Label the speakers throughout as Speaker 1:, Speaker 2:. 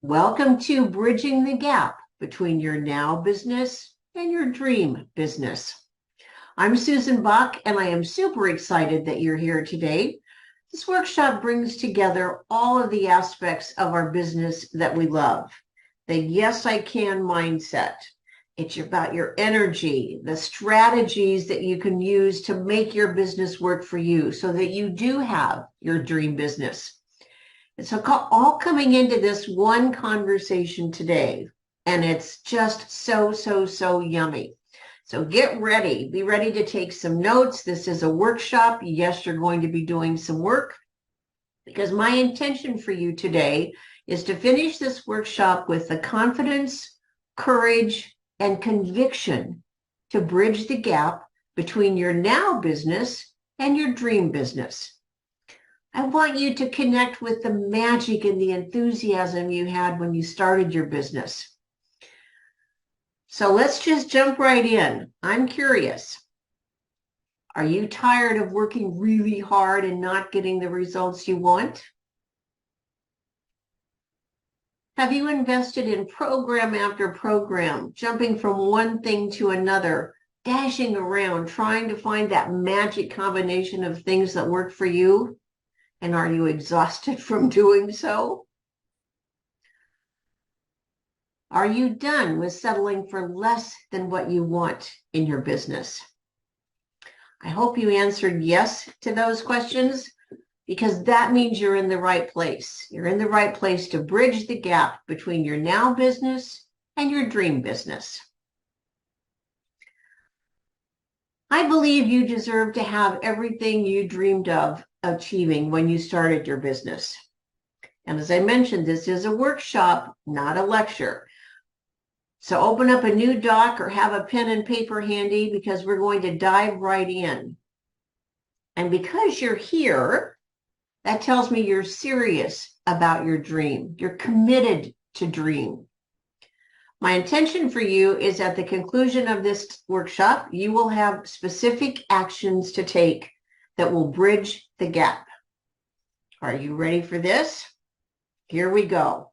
Speaker 1: Welcome to Bridging the Gap between your now business and your dream business. I'm Susan Buck, and I am super excited that you're here today. This workshop brings together all of the aspects of our business that we love. The yes, I can mindset. It's about your energy, the strategies that you can use to make your business work for you so that you do have your dream business. It's all coming into this one conversation today, and it's just so yummy. So get ready. Be ready to take some notes. This is a workshop. Yes, you're going to be doing some work because my intention for you today is to finish this workshop with the confidence, courage, and conviction to bridge the gap between your now business and your dream business. I want you to connect with the magic and the enthusiasm you had when you started your business. So let's just jump right in. I'm curious. Are you tired of working really hard and not getting the results you want? Have you invested in program after program, jumping from one thing to another, dashing around, trying to find that magic combination of things that work for you? And are you exhausted from doing so? Are you done with settling for less than what you want in your business? I hope you answered yes to those questions, because that means you're in the right place. You're in the right place to bridge the gap between your now business and your dream business. I believe you deserve to have everything you dreamed of achieving when you started your business. And as I mentioned, this is a workshop, not a lecture. So open up a new doc or have a pen and paper handy because we're going to dive right in. And because you're here, that tells me you're serious about your dream. You're committed to dream. My intention for you is at the conclusion of this workshop, you will have specific actions to take that will bridge the gap. Are you ready for this? Here we go.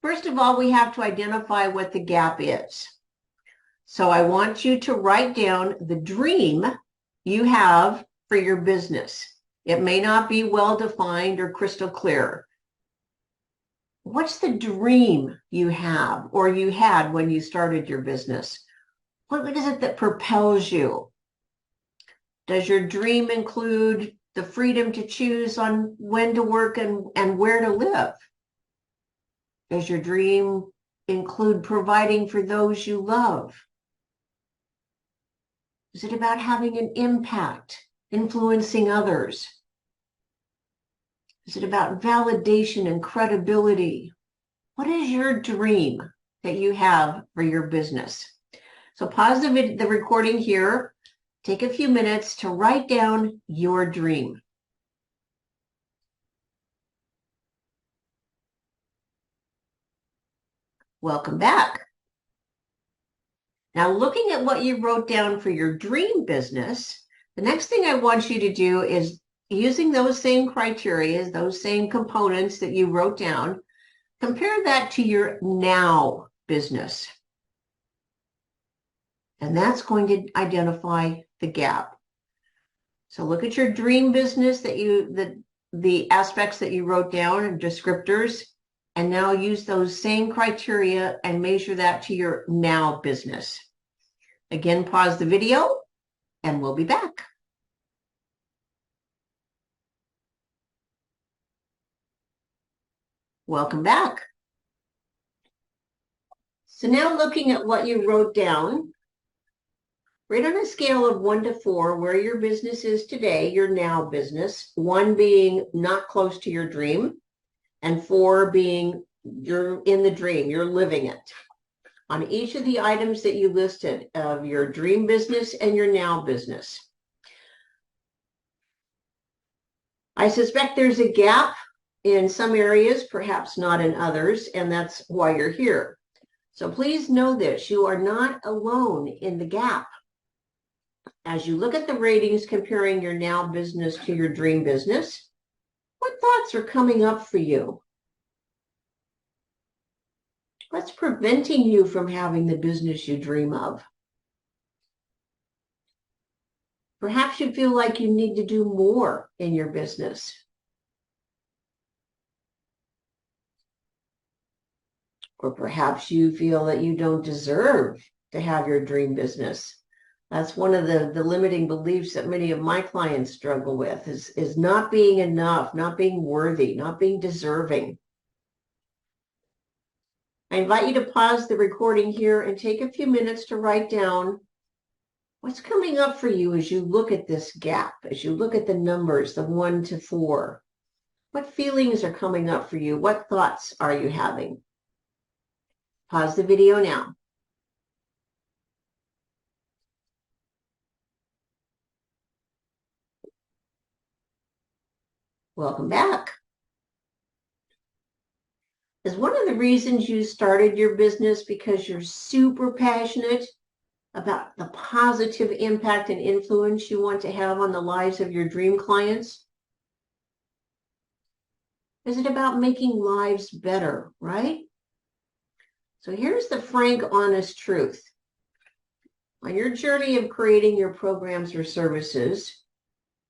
Speaker 1: First of all, we have to identify what the gap is. So I want you to write down the dream you have for your business. It may not be well-defined or crystal clear. What's the dream you have or you had when you started your business? What is it that propels you? Does your dream include the freedom to choose on when to work and where to live? Does your dream include providing for those you love? Is it about having an impact, influencing others? Is it about validation and credibility? What is your dream that you have for your business? So pause the recording here. Take a few minutes to write down your dream. Welcome back. Now, looking at what you wrote down for your dream business, the next thing I want you to do is using those same criteria, those same components that you wrote down, compare that to your now business. And that's going to identify the gap. So look at your dream business the aspects that you wrote down and descriptors, and now use those same criteria and measure that to your now business. Again, pause the video and we'll be back. Welcome back. So now looking at what you wrote down, rate on a scale of 1 to 4 where your business is today, your now business, 1 being not close to your dream, and 4 being you're in the dream, you're living it. On each of the items that you listed of your dream business and your now business. I suspect there's a gap in some areas, perhaps not in others, and that's why you're here. So please know this, you are not alone in the gap. As you look at the ratings comparing your now business to your dream business, what thoughts are coming up for you? What's preventing you from having the business you dream of? Perhaps you feel like you need to do more in your business. Or perhaps you feel that you don't deserve to have your dream business. That's one of the limiting beliefs that many of my clients struggle with is not being enough, not being worthy, not being deserving. I invite you to pause the recording here and take a few minutes to write down what's coming up for you as you look at this gap, as you look at the numbers, the 1 to 4. What feelings are coming up for you? What thoughts are you having? Pause the video now. Welcome back. Is one of the reasons you started your business because you're super passionate about the positive impact and influence you want to have on the lives of your dream clients? Is it about making lives better, right? So here's the frank, honest truth. On your journey of creating your programs or services,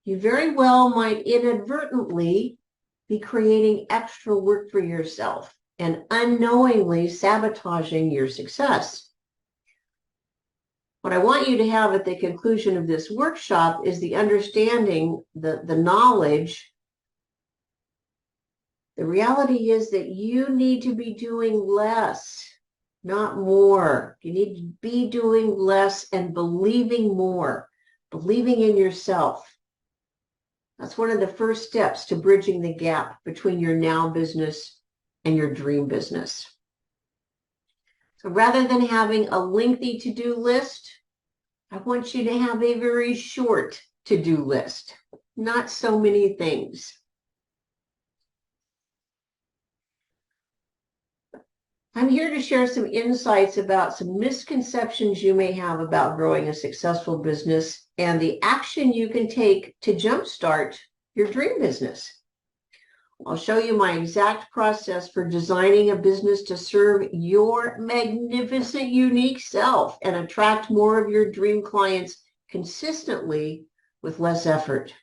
Speaker 1: you very well might inadvertently be creating extra work for yourself and unknowingly sabotaging your success. What I want you to have at the conclusion of this workshop is the understanding, the knowledge. The reality is that you need to be doing less, not more. You need to be doing less and believing more, believing in yourself. That's one of the first steps to bridging the gap between your now business and your dream business. So rather than having a lengthy to-do list, I want you to have a very short to-do list, not so many things. I'm here to share some insights about some misconceptions you may have about growing a successful business and the action you can take to jumpstart your dream business. I'll show you my exact process for designing a business to serve your magnificent, unique self and attract more of your dream clients consistently with less effort.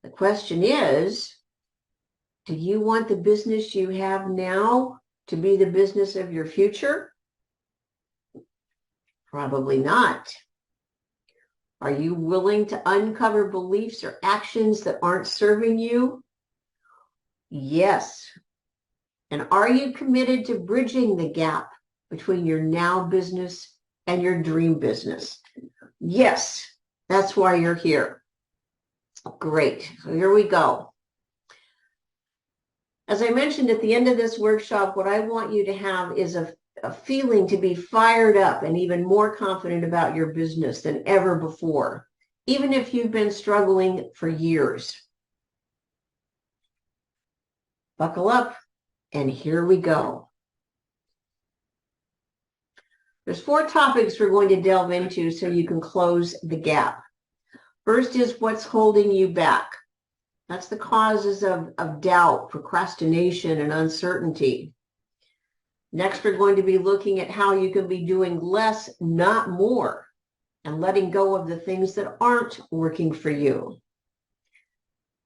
Speaker 1: The question is, do you want the business you have now to be the business of your future? Probably not. Are you willing to uncover beliefs or actions that aren't serving you? Yes. And are you committed to bridging the gap between your now business and your dream business? Yes. That's why you're here. Great. So here we go. As I mentioned at the end of this workshop, what I want you to have is a feeling to be fired up and even more confident about your business than ever before, even if you've been struggling for years. Buckle up, and here we go. There's 4 topics we're going to delve into so you can close the gap. First is what's holding you back. That's the causes of doubt, procrastination, and uncertainty. Next, we're going to be looking at how you can be doing less, not more, and letting go of the things that aren't working for you.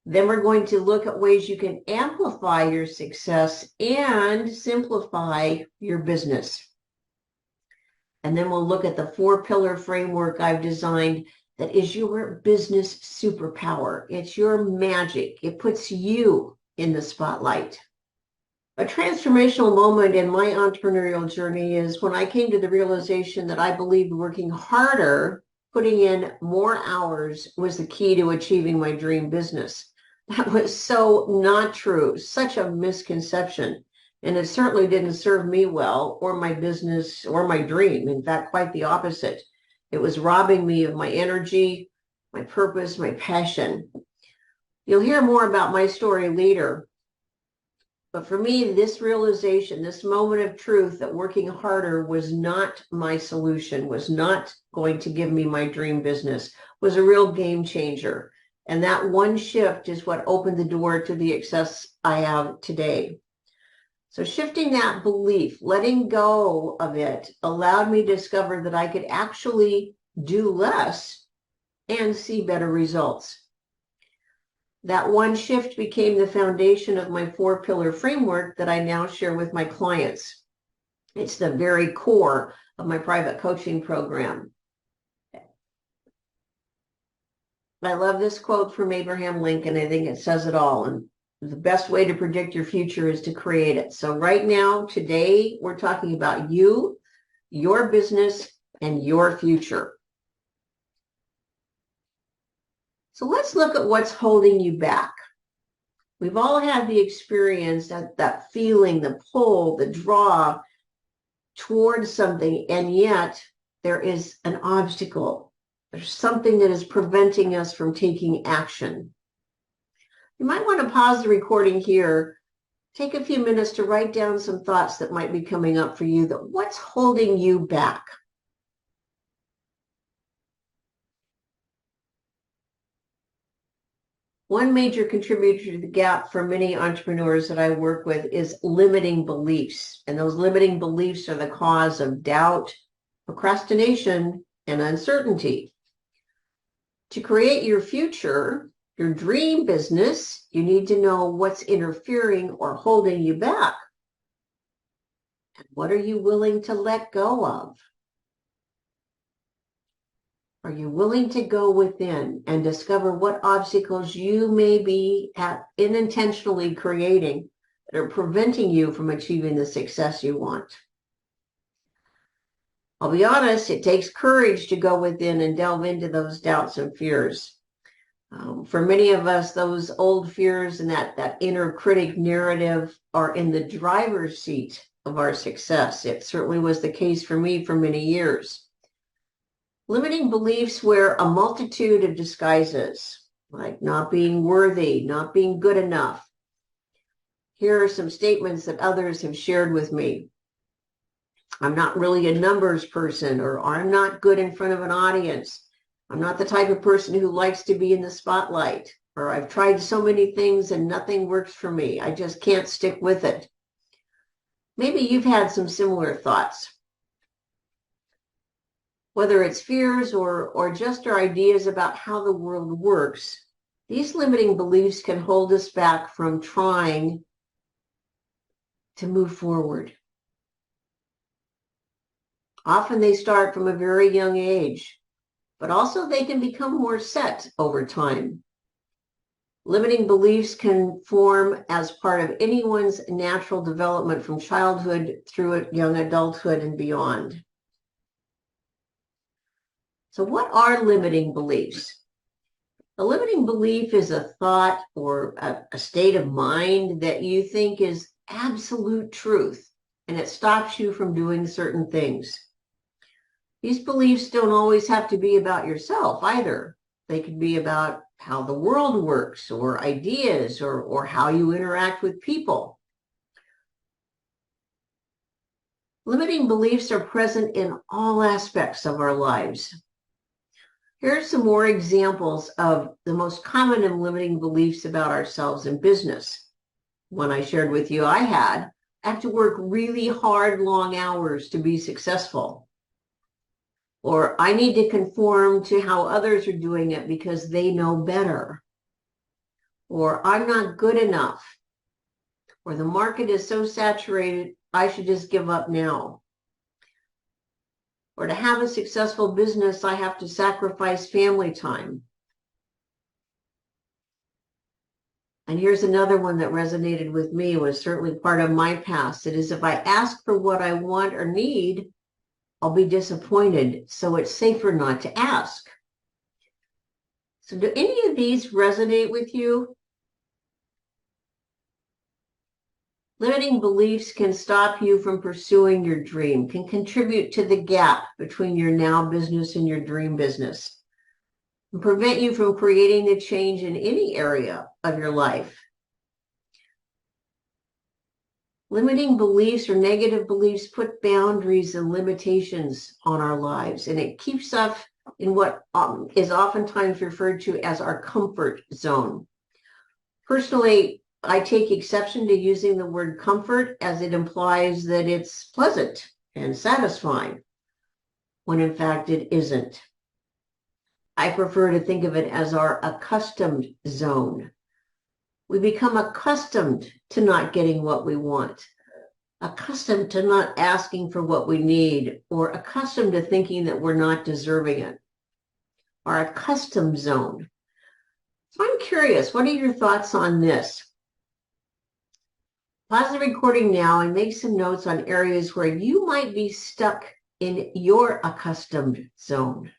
Speaker 1: Then we're going to look at ways you can amplify your success and simplify your business. And then we'll look at the 4-pillar framework I've designed that is your business superpower. It's your magic. It puts you in the spotlight. A transformational moment in my entrepreneurial journey is when I came to the realization that I believed working harder, putting in more hours, was the key to achieving my dream business. That was so not true, such a misconception. And it certainly didn't serve me well or my business or my dream. In fact, quite the opposite. It was robbing me of my energy, my purpose, my passion. You'll hear more about my story later. But for me, this realization, this moment of truth that working harder was not my solution, was not going to give me my dream business, was a real game changer. And that one shift is what opened the door to the success I have today. So shifting that belief, letting go of it, allowed me to discover that I could actually do less and see better results. That one shift became the foundation of my 4-pillar framework that I now share with my clients. It's the very core of my private coaching program. I love this quote from Abraham Lincoln. I think it says it all. And the best way to predict your future is to create it. So right now, today, we're talking about you, your business, and your future. So let's look at what's holding you back. We've all had the experience, that feeling, the pull, the draw towards something, and yet there is an obstacle. There's something that is preventing us from taking action. You might want to pause the recording here, take a few minutes to write down some thoughts that might be coming up for you, that what's holding you back? One major contributor to the gap for many entrepreneurs that I work with is limiting beliefs. And those limiting beliefs are the cause of doubt, procrastination, and uncertainty. To create your future, your dream business, you need to know what's interfering or holding you back. And what are you willing to let go of? Are you willing to go within and discover what obstacles you may be unintentionally creating that are preventing you from achieving the success you want? I'll be honest, it takes courage to go within and delve into those doubts and fears. For many of us, those old fears and that inner critic narrative are in the driver's seat of our success. It certainly was the case for me for many years. Limiting beliefs wear a multitude of disguises, like not being worthy, not being good enough. Here are some statements that others have shared with me. I'm not really a numbers person, or I'm not good in front of an audience. I'm not the type of person who likes to be in the spotlight, or I've tried so many things and nothing works for me. I just can't stick with it. Maybe you've had some similar thoughts. Whether it's fears or just our ideas about how the world works, these limiting beliefs can hold us back from trying to move forward. Often they start from a very young age, but also they can become more set over time. Limiting beliefs can form as part of anyone's natural development from childhood through young adulthood and beyond. So what are limiting beliefs? A limiting belief is a thought or a state of mind that you think is absolute truth, and it stops you from doing certain things. These beliefs don't always have to be about yourself either. They could be about how the world works, or ideas, or how you interact with people. Limiting beliefs are present in all aspects of our lives. Here are some more examples of the most common and limiting beliefs about ourselves in business. One I shared with you, I have to work really hard, long hours to be successful. Or I need to conform to how others are doing it because they know better. Or I'm not good enough. Or the market is so saturated, I should just give up now. Or to have a successful business, I have to sacrifice family time. And here's another one that resonated with me, was certainly part of my past. It is, if I ask for what I want or need, I'll be disappointed, so it's safer not to ask. So do any of these resonate with you? Limiting beliefs can stop you from pursuing your dream, can contribute to the gap between your now business and your dream business, and prevent you from creating the change in any area of your life. Limiting beliefs or negative beliefs put boundaries and limitations on our lives, and it keeps us in what is oftentimes referred to as our comfort zone. Personally, I take exception to using the word comfort as it implies that it's pleasant and satisfying, when in fact it isn't. I prefer to think of it as our accustomed zone. We become accustomed to not getting what we want, accustomed to not asking for what we need, or accustomed to thinking that we're not deserving it. Our accustomed zone. So I'm curious, what are your thoughts on this? Pause the recording now and make some notes on areas where you might be stuck in your accustomed zone.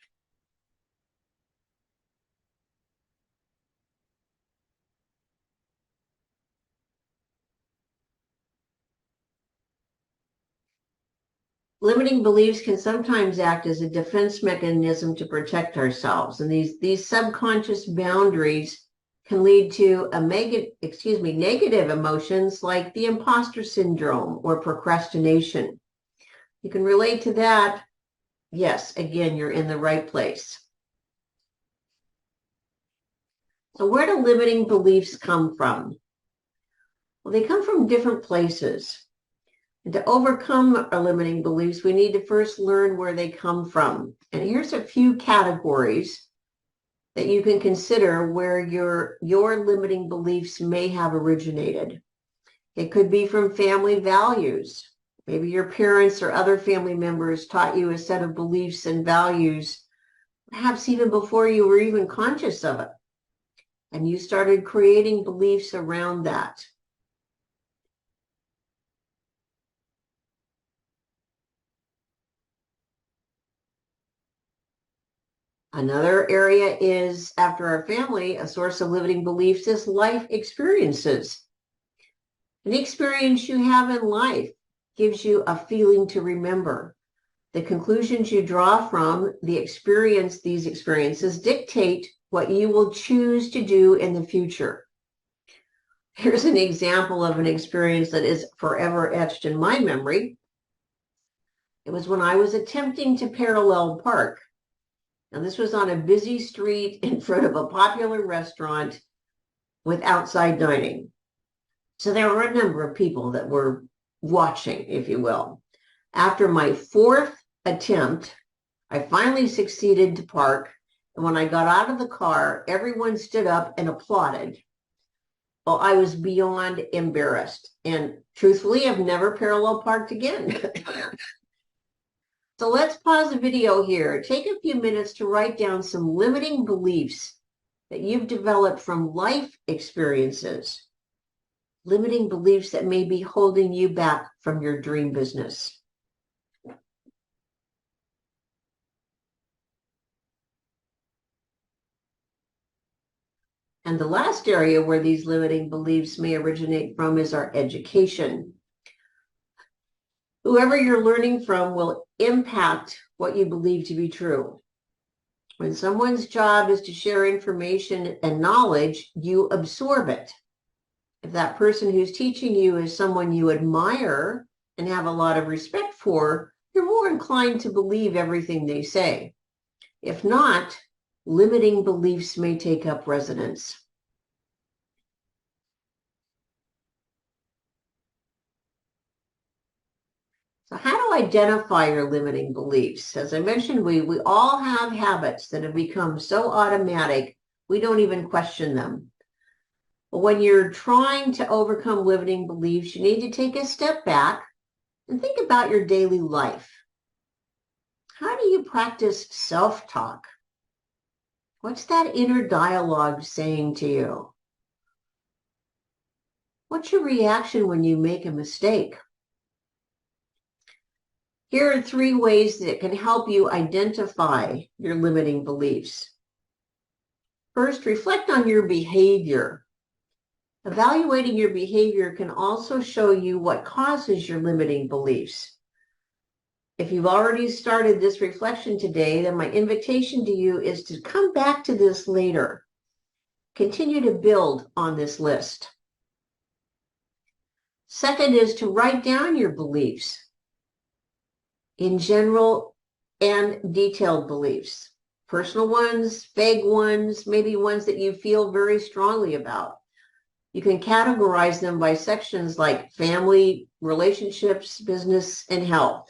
Speaker 1: Limiting beliefs can sometimes act as a defense mechanism to protect ourselves. And these subconscious boundaries can lead to negative emotions like the imposter syndrome or procrastination. You can relate to that. Yes, again, you're in the right place. So where do limiting beliefs come from? Well, they come from different places. And to overcome our limiting beliefs, we need to first learn where they come from. And here's a few categories that you can consider where your limiting beliefs may have originated. It could be from family values. Maybe your parents or other family members taught you a set of beliefs and values, perhaps even before you were even conscious of it. And you started creating beliefs around that. Another area is, after our family, a source of limiting beliefs is life experiences. An experience you have in life gives you a feeling to remember. The conclusions you draw from these experiences dictate what you will choose to do in the future. Here's an example of an experience that is forever etched in my memory. It was when I was attempting to parallel park. Now, this was on a busy street in front of a popular restaurant with outside dining. So there were a number of people that were watching, if you will. After my fourth attempt, I finally succeeded to park. And when I got out of the car, everyone stood up and applauded. Well, I was beyond embarrassed. And truthfully, I've never parallel parked again. So let's pause the video here. Take a few minutes to write down some limiting beliefs that you've developed from life experiences, limiting beliefs that may be holding you back from your dream business. And the last area where these limiting beliefs may originate from is our education. Whoever you're learning from will impact what you believe to be true. When someone's job is to share information and knowledge, you absorb it. If that person who's teaching you is someone you admire and have a lot of respect for, you're more inclined to believe everything they say. If not, limiting beliefs may take up residence. So how to identify your limiting beliefs? As I mentioned, we all have habits that have become so automatic, we don't even question them. But when you're trying to overcome limiting beliefs, you need to take a step back and think about your daily life. How do you practice self-talk? What's that inner dialogue saying to you? What's your reaction when you make a mistake? Here are 3 ways that can help you identify your limiting beliefs. First, reflect on your behavior. Evaluating your behavior can also show you what causes your limiting beliefs. If you've already started this reflection today, then my invitation to you is to come back to this later. Continue to build on this list. Second is to write down your beliefs in general and detailed beliefs, personal ones, vague ones, maybe ones that you feel very strongly about. You can categorize them by sections like family, relationships, business, and health.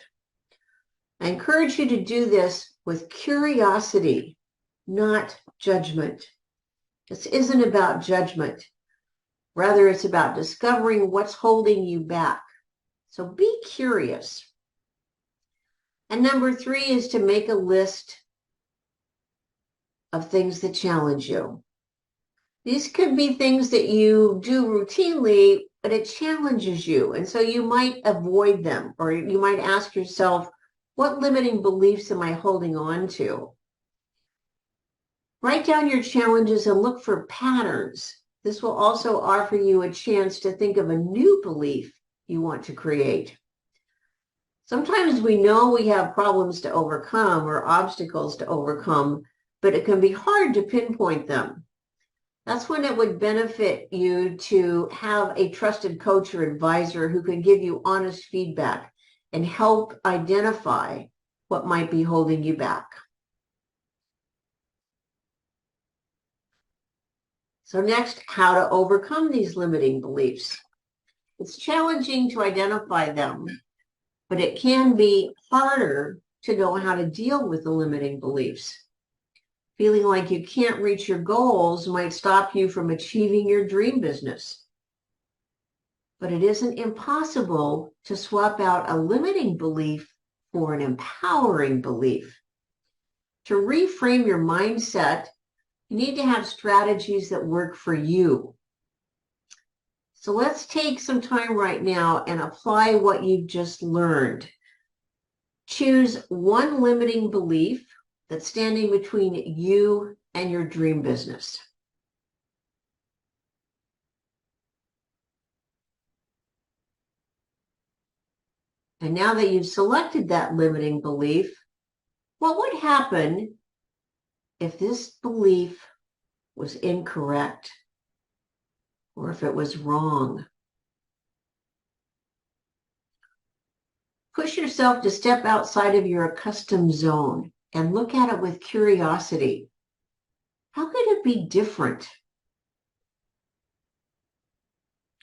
Speaker 1: I encourage you to do this with curiosity, not judgment. This isn't about judgment. Rather, it's about discovering what's holding you back. So be curious. And number 3 is to make a list of things that challenge you. These could be things that you do routinely, but it challenges you. And so you might avoid them, or you might ask yourself, what limiting beliefs am I holding on to? Write down your challenges and look for patterns. This will also offer you a chance to think of a new belief you want to create. Sometimes we know we have problems to overcome or obstacles to overcome, but it can be hard to pinpoint them. That's when it would benefit you to have a trusted coach or advisor who can give you honest feedback and help identify what might be holding you back. So next, how to overcome these limiting beliefs. It's challenging to identify them, but it can be harder to know how to deal with the limiting beliefs. Feeling like you can't reach your goals might stop you from achieving your dream business. But it isn't impossible to swap out a limiting belief for an empowering belief. To reframe your mindset, you need to have strategies that work for you. So let's take some time right now and apply what you've just learned. Choose one limiting belief that's standing between you and your dream business. And now that you've selected that limiting belief, what would happen if this belief was incorrect or if it was wrong? Push yourself to step outside of your accustomed zone and look at it with curiosity. How could it be different?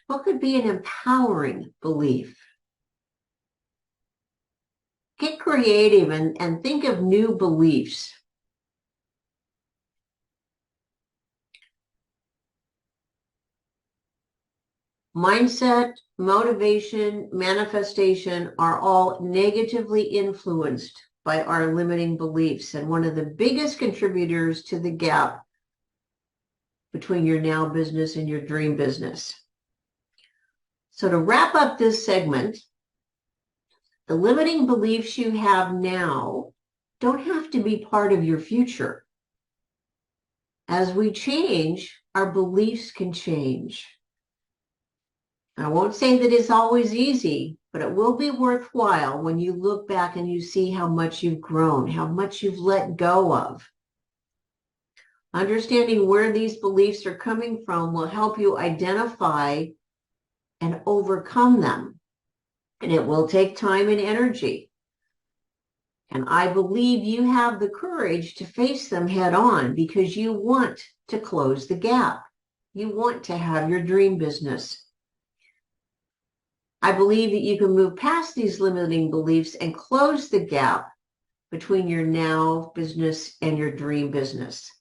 Speaker 1: What could be an empowering belief? Get creative and think of new beliefs. Mindset, motivation, manifestation are all negatively influenced by our limiting beliefs, and one of the biggest contributors to the gap between your now business and your dream business. So to wrap up this segment, the limiting beliefs you have now don't have to be part of your future. As we change, our beliefs can change. I won't say that it's always easy, but it will be worthwhile when you look back and you see how much you've grown, how much you've let go of. Understanding where these beliefs are coming from will help you identify and overcome them. And it will take time and energy. And I believe you have the courage to face them head on because you want to close the gap. You want to have your dream business. I believe that you can move past these limiting beliefs and close the gap between your now business and your dream business.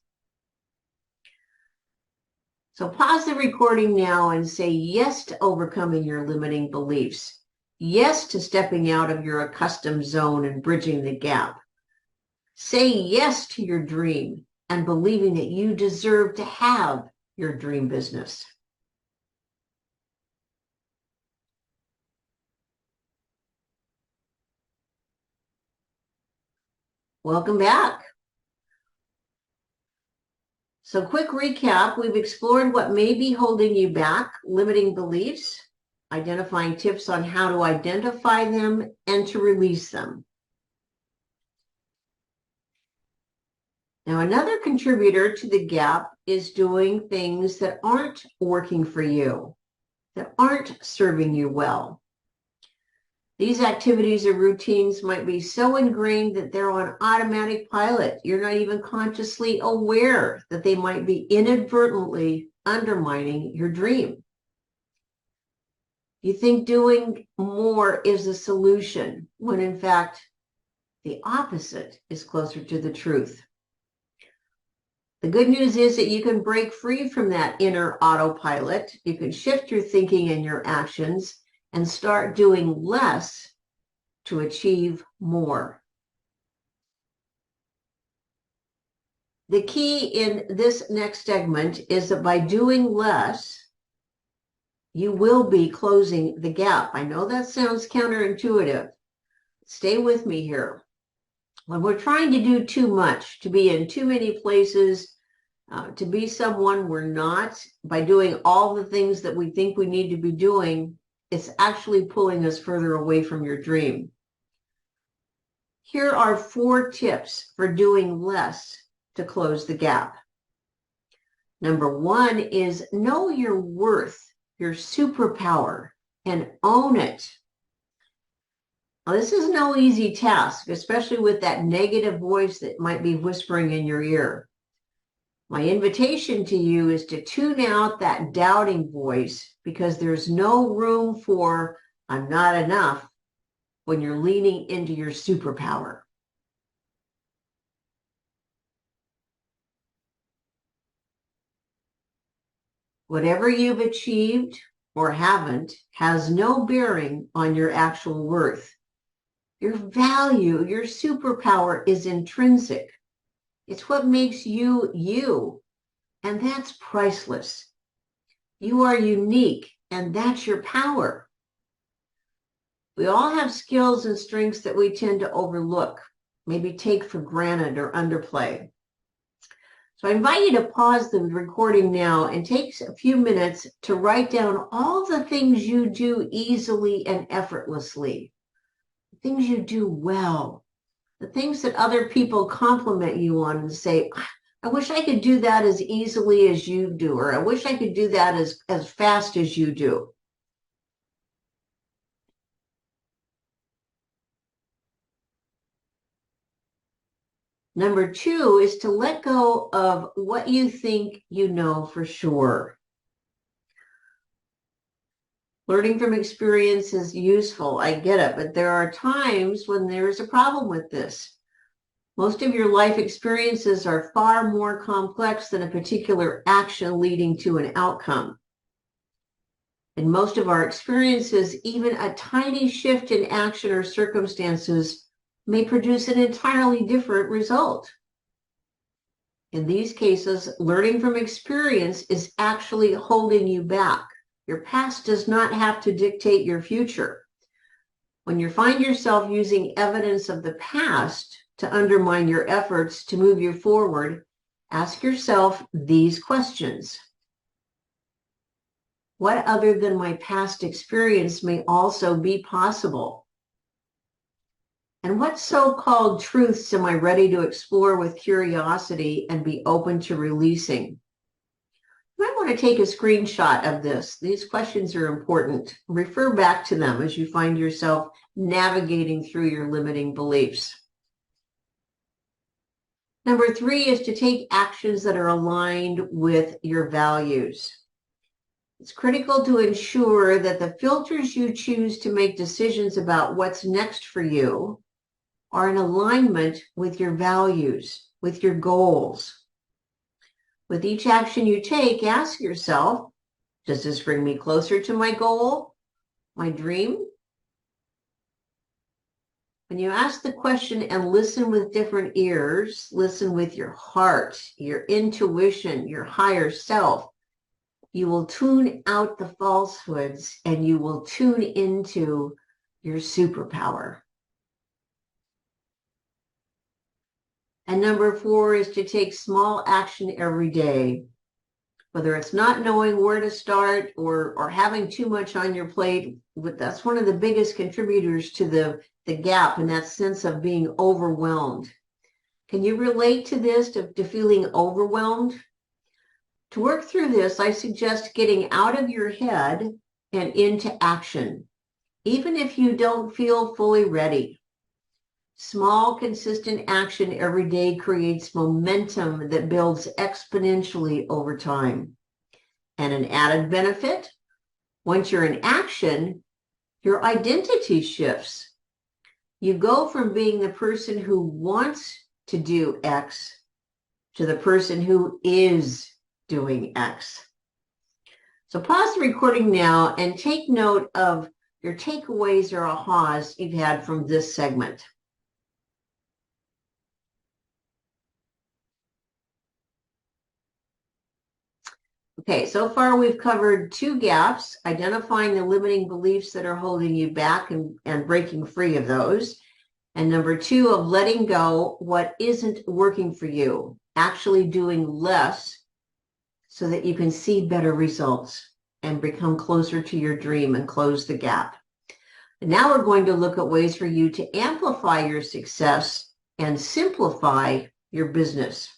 Speaker 1: So pause the recording now and say yes to overcoming your limiting beliefs. Yes to stepping out of your accustomed zone and bridging the gap. Say yes to your dream and believing that you deserve to have your dream business. Welcome back. So quick recap, we've explored what may be holding you back, limiting beliefs, identifying tips on how to identify them and to release them. Now, another contributor to the gap is doing things that aren't working for you, that aren't serving you well. These activities or routines might be so ingrained that they're on automatic pilot. You're not even consciously aware that they might be inadvertently undermining your dream. You think doing more is a solution, when in fact, the opposite is closer to the truth. The good news is that you can break free from that inner autopilot. You can shift your thinking and your actions and start doing less to achieve more. The key in this next segment is that by doing less, you will be closing the gap. I know that sounds counterintuitive. Stay with me here. When we're trying to do too much, to be in too many places, to be someone we're not, by doing all the things that we think we need to be doing, it's actually pulling us further away from your dream. Here are 4 tips for doing less to close the gap. Number 1 is know your worth, your superpower, and own it. Now, this is no easy task, especially with that negative voice that might be whispering in your ear. My invitation to you is to tune out that doubting voice, because there's no room for "I'm not enough" when you're leaning into your superpower. Whatever you've achieved or haven't has no bearing on your actual worth. Your value, your superpower is intrinsic. It's what makes you you, and that's priceless. You are unique, and that's your power. We all have skills and strengths that we tend to overlook, maybe take for granted or underplay. So I invite you to pause the recording now and take a few minutes to write down all the things you do easily and effortlessly, the things you do well, the things that other people compliment you on and say, "I wish I could do that as easily as you do," or "I wish I could do that as fast as you do." Number 2 is to let go of what you think you know for sure. Learning from experience is useful, I get it, but there are times when there's a problem with this. Most of your life experiences are far more complex than a particular action leading to an outcome. In most of our experiences, even a tiny shift in action or circumstances may produce an entirely different result. In these cases, learning from experience is actually holding you back. Your past does not have to dictate your future. When you find yourself using evidence of the past to undermine your efforts to move you forward, ask yourself these questions. What other than my past experience may also be possible? And what so-called truths am I ready to explore with curiosity and be open to releasing? You might want to take a screenshot of this. These questions are important. Refer back to them as you find yourself navigating through your limiting beliefs. Number 3 is to take actions that are aligned with your values. It's critical to ensure that the filters you choose to make decisions about what's next for you are in alignment with your values, with your goals. With each action you take, ask yourself, does this bring me closer to my goal, my dream? When you ask the question and listen with different ears, listen with your heart, your intuition, your higher self, you will tune out the falsehoods and you will tune into your superpower. And number 4 is to take small action every day, whether it's not knowing where to start or having too much on your plate. That's one of the biggest contributors to the gap and that sense of being overwhelmed. Can you relate to this, to feeling overwhelmed? To work through this, I suggest getting out of your head and into action, even if you don't feel fully ready. Small, consistent action every day creates momentum that builds exponentially over time. And an added benefit, Once you're in action, your identity shifts. You go from being the person who wants to do X to the person who is doing X. So pause the recording now and take note of your takeaways or ahas you've had from this segment. Okay, so far we've covered 2 gaps: identifying the limiting beliefs that are holding you back and breaking free of those. And number 2, of letting go what isn't working for you, actually doing less so that you can see better results and become closer to your dream and close the gap. And now we're going to look at ways for you to amplify your success and simplify your business.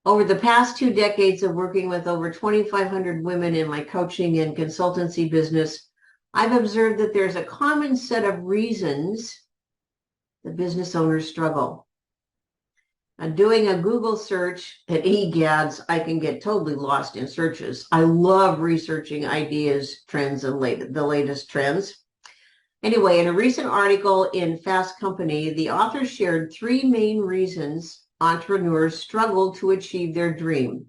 Speaker 1: Over the past 2 decades of working with over 2,500 women in my coaching and consultancy business, I've observed that there's a common set of reasons the business owners struggle. Doing a Google search at eGads, I can get totally lost in searches. I love researching ideas, trends, and the latest trends. Anyway, in a recent article in Fast Company, the author shared 3 main reasons entrepreneurs struggle to achieve their dream.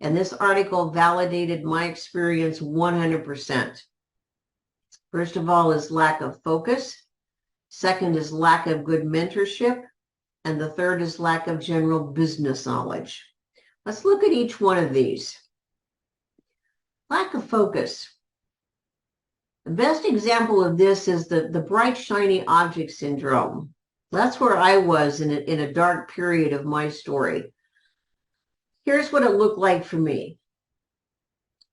Speaker 1: And this article validated my experience 100%. First of all is lack of focus. Second is lack of good mentorship. And the third is lack of general business knowledge. Let's look at each one of these. Lack of focus. The best example of this is the bright, shiny object syndrome. That's where I was in a dark period of my story. Here's what it looked like for me.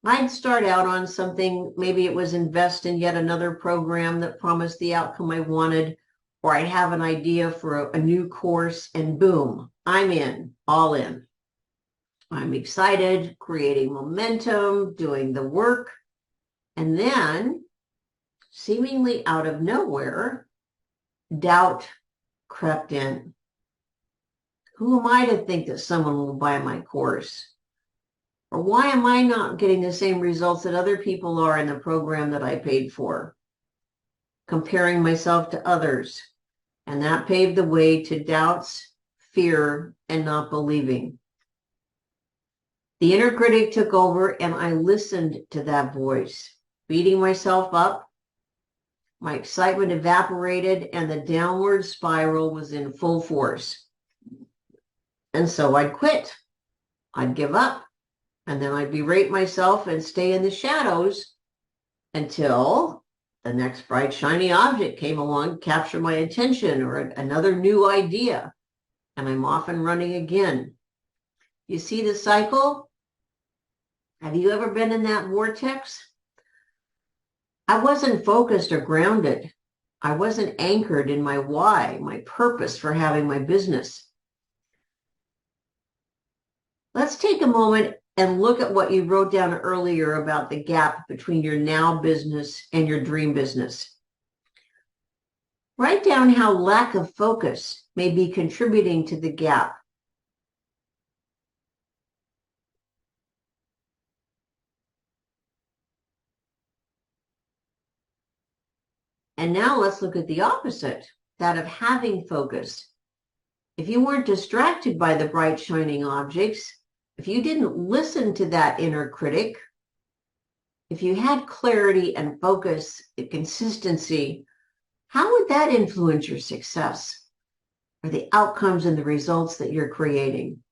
Speaker 1: I'd start out on something, maybe it was invest in yet another program that promised the outcome I wanted, or I'd have an idea for a new course, and boom, I'm in, all in. I'm excited, creating momentum, doing the work, and then, seemingly out of nowhere, doubt crept in. Who am I to think that someone will buy my course? Or why am I not getting the same results that other people are in the program that I paid for? Comparing myself to others. And that paved the way to doubts, fear, and not believing. The inner critic took over, and I listened to that voice, beating myself up. My excitement evaporated, and the downward spiral was in full force. And so I'd quit. I'd give up. And then I'd berate myself and stay in the shadows until the next bright, shiny object came along, captured my attention, or another new idea, and I'm off and running again. You see the cycle? Have you ever been in that vortex? I wasn't focused or grounded. I wasn't anchored in my why, my purpose for having my business. Let's take a moment and look at what you wrote down earlier about the gap between your now business and your dream business. Write down how lack of focus may be contributing to the gap. And now let's look at the opposite, that of having focus. If you weren't distracted by the bright, shining objects, if you didn't listen to that inner critic, if you had clarity and focus and consistency, how would that influence your success or the outcomes and the results that you're creating?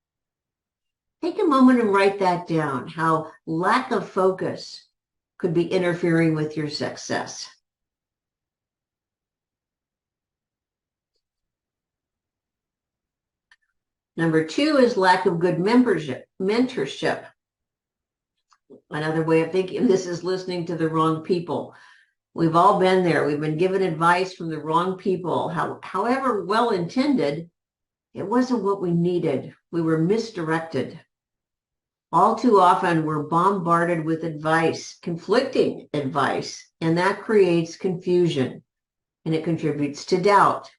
Speaker 1: Take a moment and write that down, how lack of focus could be interfering with your success. Number 2 is lack of good mentorship. Another way of thinking this is listening to the wrong people. We've all been there. We've been given advice from the wrong people. However well-intended, it wasn't what we needed. We were misdirected. All too often, we're bombarded with advice, conflicting advice, and that creates confusion, and it contributes to doubt.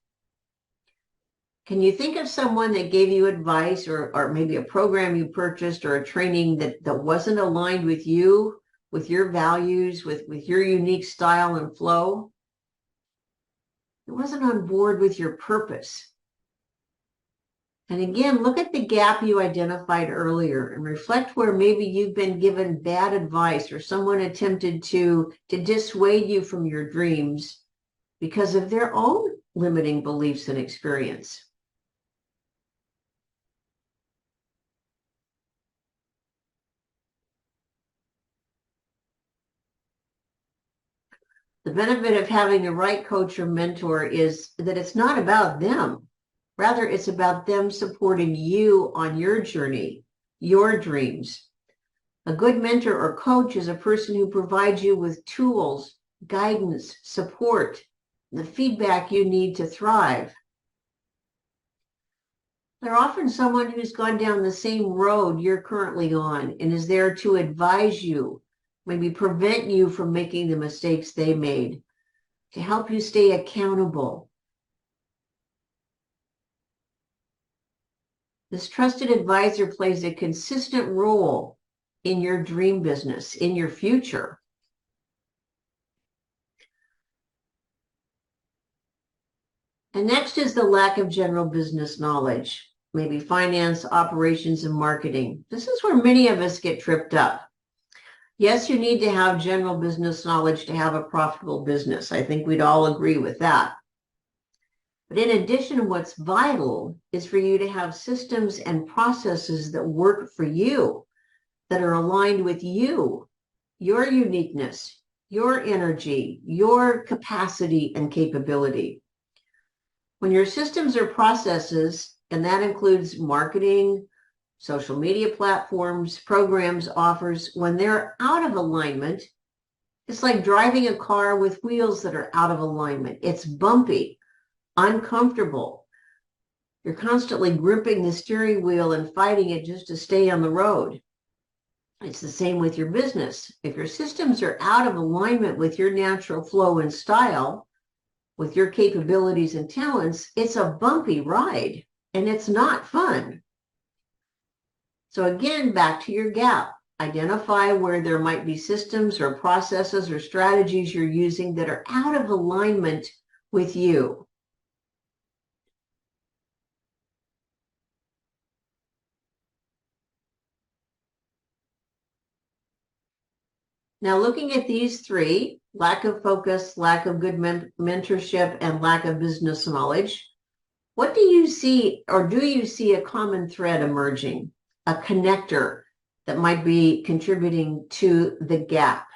Speaker 1: Can you think of someone that gave you advice or maybe a program you purchased or a training that wasn't aligned with you with your values, with your unique style and flow. It wasn't on board with your purpose. And again, look at the gap you identified earlier and reflect where maybe you've been given bad advice or someone attempted to dissuade you from your dreams because of their own limiting beliefs and experience. The benefit of having the right coach or mentor is that it's not about them. Rather, it's about them supporting you on your journey, your dreams. A good mentor or coach is a person who provides you with tools, guidance, support, the feedback you need to thrive. They're often someone who's gone down the same road you're currently on and is there to advise you, maybe prevent you from making the mistakes they made, to help you stay accountable. This trusted advisor plays a consistent role in your dream business, in your future. And next is the lack of general business knowledge, maybe finance, operations, and marketing. This is where many of us get tripped up. Yes, you need to have general business knowledge to have a profitable business. I think we'd all agree with that. But in addition, what's vital is for you to have systems and processes that work for you, that are aligned with you, your uniqueness, your energy, your capacity and capability. When your systems or processes, and that includes marketing, social media platforms, programs, offers, when they're out of alignment, it's like driving a car with wheels that are out of alignment. It's bumpy, uncomfortable. You're constantly gripping the steering wheel and fighting it just to stay on the road. It's the same with your business. If your systems are out of alignment with your natural flow and style, with your capabilities and talents, it's a bumpy ride and it's not fun. So again, back to your gap. Identify where there might be systems or processes or strategies you're using that are out of alignment with you. Now, looking at these three, lack of focus, lack of good mentorship, and lack of business knowledge, what do you see, or do you see a common thread emerging, a connector that might be contributing to the gap?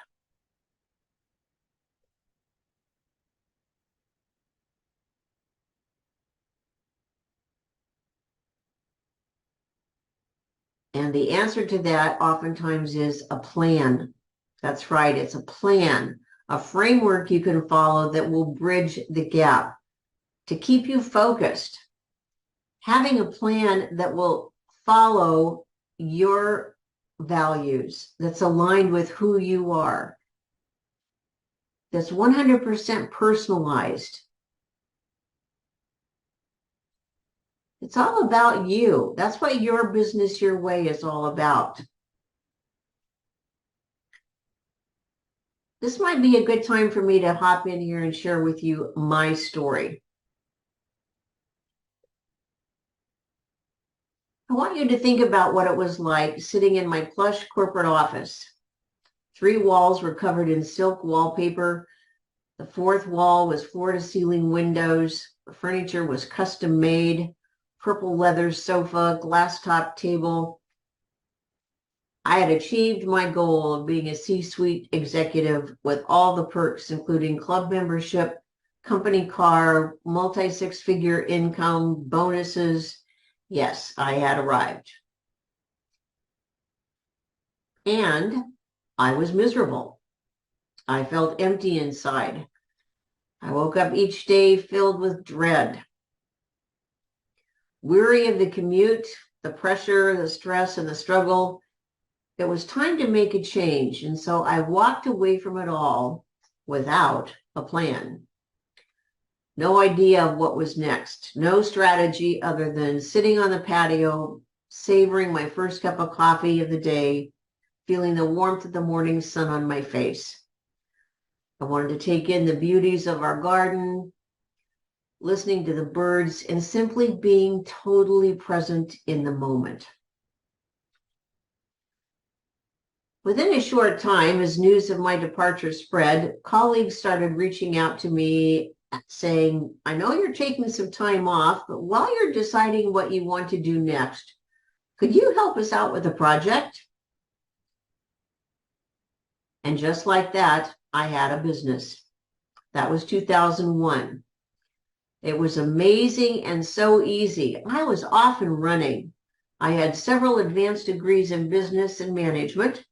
Speaker 1: And the answer to that oftentimes is a plan. That's right, it's a plan, a framework you can follow that will bridge the gap to keep you focused. Having a plan that will follow your values, that's aligned with who you are, that's 100% personalized. It's all about you. That's what your business, your way is all about. This might be a good time for me to hop in here and share with you my story. I want you to think about what it was like sitting in my plush corporate office. 3 walls were covered in silk wallpaper. The 4th wall was floor-to-ceiling windows. The furniture was custom made, purple leather sofa, glass-top table. I had achieved my goal of being a C-suite executive with all the perks, including club membership, company car, multi-6-figure income, bonuses. Yes, I had arrived. And I was miserable. I felt empty inside. I woke up each day filled with dread. Weary of the commute, the pressure, the stress, and the struggle, it was time to make a change. And so I walked away from it all without a plan. No idea of what was next. No strategy other than sitting on the patio, savoring my first cup of coffee of the day, feeling the warmth of the morning sun on my face. I wanted to take in the beauties of our garden, listening to the birds, and simply being totally present in the moment. Within a short time, as news of my departure spread, colleagues started reaching out to me saying, I know you're taking some time off, but while you're deciding what you want to do next, could you help us out with a project? And just like that, I had a business. That was 2001. It was amazing and so easy. I was off and running. I had several advanced degrees in business and management.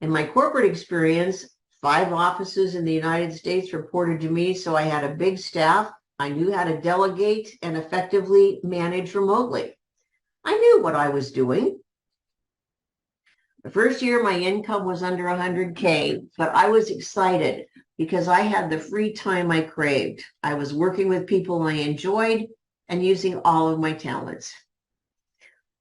Speaker 1: In my corporate experience, 5 offices in the United States reported to me, so I had a big staff. I knew how to delegate and effectively manage remotely. I knew what I was doing. The first year, my income was under 100K, but I was excited because I had the free time I craved. I was working with people I enjoyed and using all of my talents.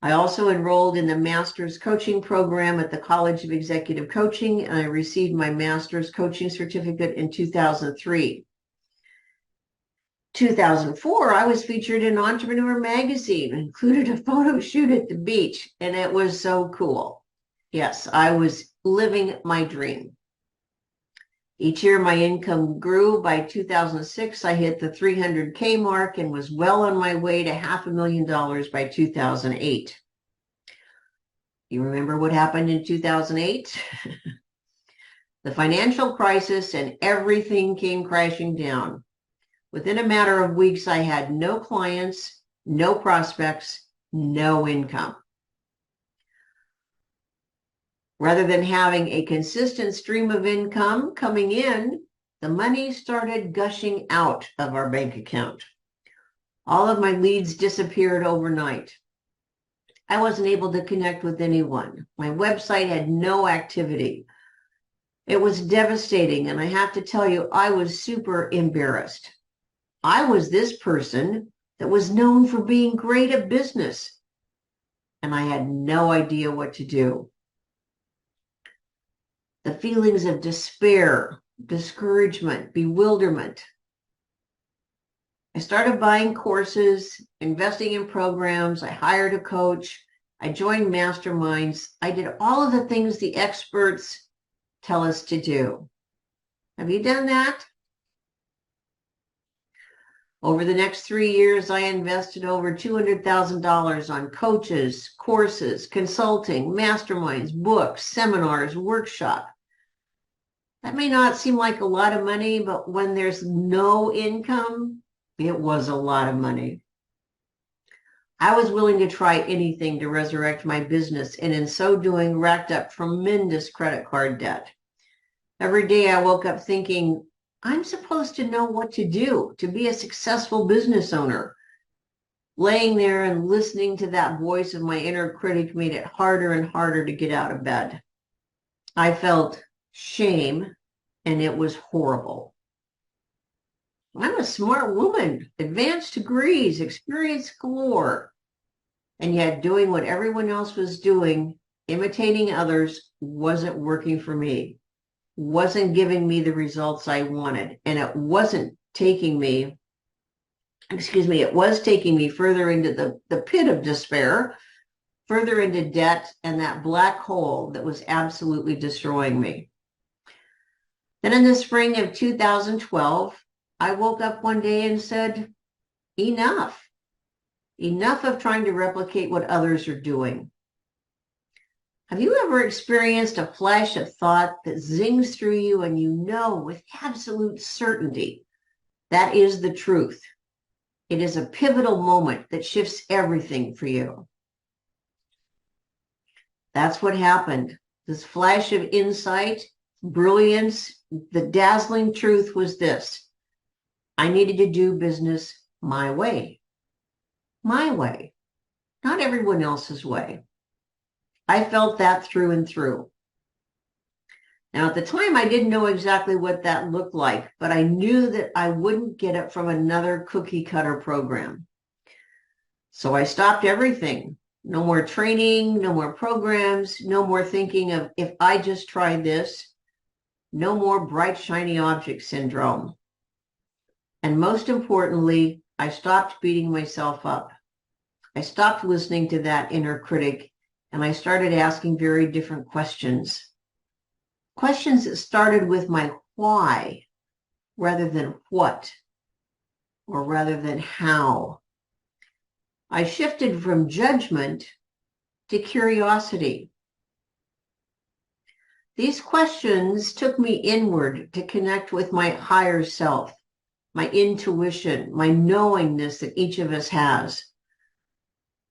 Speaker 1: I also enrolled in the master's coaching program at the College of Executive Coaching, and I received my master's coaching certificate in 2003. 2004, I was featured in Entrepreneur Magazine, included a photo shoot at the beach, and it was so cool. Yes, I was living my dream. Each year, my income grew. By 2006, I hit the 300K mark and was well on my way to $500,000 by 2008. You remember what happened in 2008? The financial crisis, and everything came crashing down. Within a matter of weeks, I had no clients, no prospects, no income. Rather than having a consistent stream of income coming in, the money started gushing out of our bank account. All of my leads disappeared overnight. I wasn't able to connect with anyone. My website had no activity. It was devastating, and I have to tell you, I was super embarrassed. I was this person that was known for being great at business, and I had no idea what to do. The feelings of despair, discouragement, bewilderment. I started buying courses, investing in programs. I hired a coach. I joined masterminds. I did all of the things the experts tell us to do. Have you done that? Over the next 3 years, I invested over $200,000 on coaches, courses, consulting, masterminds, books, seminars, workshops. That may not seem like a lot of money, but when there's no income, it was a lot of money. I was willing to try anything to resurrect my business, and in so doing, racked up tremendous credit card debt. Every day I woke up thinking, I'm supposed to know what to do to be a successful business owner. Laying there and listening to that voice of my inner critic made it harder and harder to get out of bed. I felt shame, and it was horrible. I'm a smart woman, advanced degrees, experience galore, and yet doing what everyone else was doing, imitating others, wasn't working for me, wasn't giving me the results I wanted, and it wasn't taking me, it was taking me further into the pit of despair, further into debt, and that black hole that was absolutely destroying me. Then in the spring of 2012, I woke up one day and said, enough. Enough of trying to replicate what others are doing. Have you ever experienced a flash of thought that zings through you and you know with absolute certainty that is the truth? It is a pivotal moment that shifts everything for you. That's what happened. This flash of insight, brilliance, the dazzling truth was this. I needed to do business my way. My way, not everyone else's way. I felt that through and through. Now, at the time, I didn't know exactly what that looked like, but I knew that I wouldn't get it from another cookie cutter program. So I stopped everything. No more training, no more programs, no more thinking of if I just try this, no more bright, shiny object syndrome. And most importantly, I stopped beating myself up. I stopped listening to that inner critic and I started asking very different questions. Questions that started with my why rather than what or rather than how. I shifted from judgment to curiosity. These questions took me inward to connect with my higher self, my intuition, my knowingness that each of us has.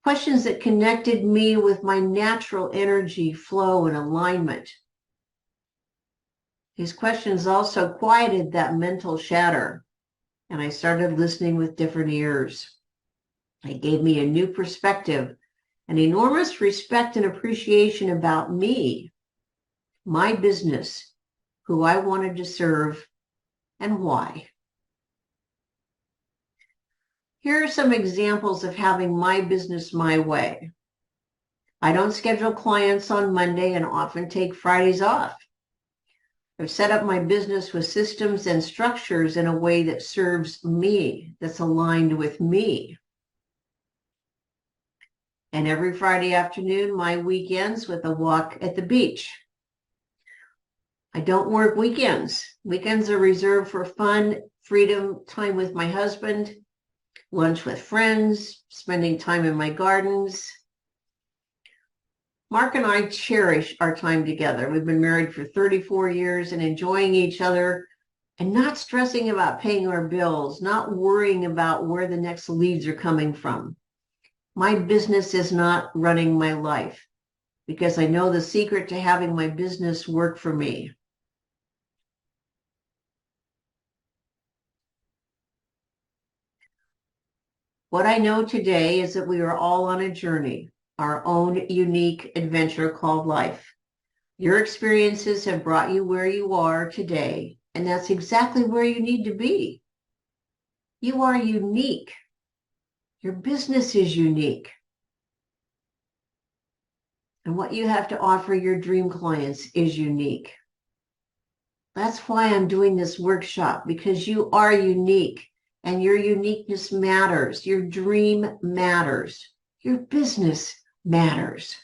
Speaker 1: Questions that connected me with my natural energy, flow, and alignment. These questions also quieted that mental chatter, and I started listening with different ears. It gave me a new perspective, an enormous respect and appreciation about me, my business, who I wanted to serve, and why. Here are some examples of having my business my way. I don't schedule clients on Monday and often take Fridays off. I've set up my business with systems and structures in a way that serves me, that's aligned with me. And every Friday afternoon, my weekends with a walk at the beach. I don't work weekends. Weekends are reserved for fun, freedom, time with my husband, lunch with friends, spending time in my gardens. Mark and I cherish our time together. We've been married for 34 years and enjoying each other and not stressing about paying our bills, not worrying about where the next leads are coming from. My business is not running my life because I know the secret to having my business work for me. What I know today is that we are all on a journey, our own unique adventure called life. Your experiences have brought you where you are today, and that's exactly where you need to be. You are unique. Your business is unique. And what you have to offer your dream clients is unique. That's why I'm doing this workshop, because you are unique and your uniqueness matters. Your dream matters. Your business matters.